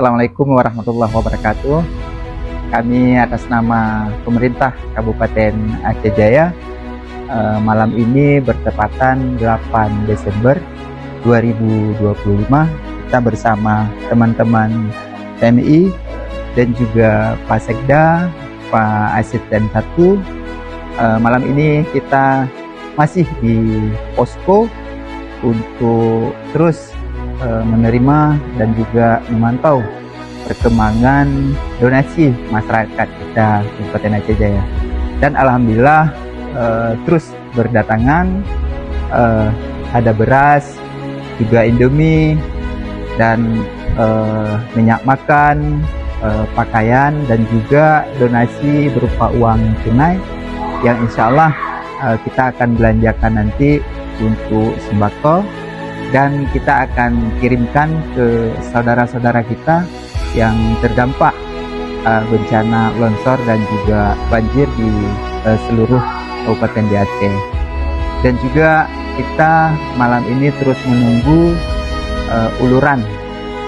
Assalamualaikum warahmatullahi wabarakatuh. Kami atas nama pemerintah Kabupaten Aceh Jaya malam ini bertepatan 8 Desember 2025 kita bersama teman-teman TNI dan juga Pak Sekda, Pak Asisten 1. Malam ini kita masih di posko untuk terus menerima dan juga memantau perkembangan donasi masyarakat kita Kabupaten Aceh Jaya. Dan alhamdulillah terus berdatangan, ada beras, juga Indomie, dan minyak makan, pakaian, dan juga donasi berupa uang tunai yang insya Allah kita akan belanjakan nanti untuk sembako, dan kita akan kirimkan ke saudara-saudara kita yang terdampak bencana longsor dan juga banjir di seluruh kabupaten di Aceh. Dan juga kita malam ini terus menunggu uluran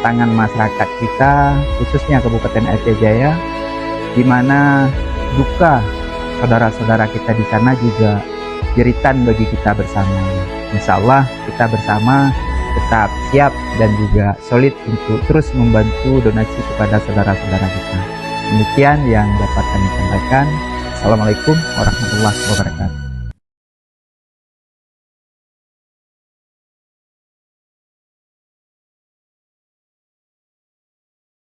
tangan masyarakat kita, khususnya Kabupaten Aceh Jaya, di mana duka saudara-saudara kita di sana juga jeritan bagi kita bersama. Insya Allah kita bersama tetap siap dan juga solid untuk terus membantu donasi kepada saudara-saudara kita. Demikian yang dapat kami sampaikan. Assalamualaikum warahmatullahi wabarakatuh.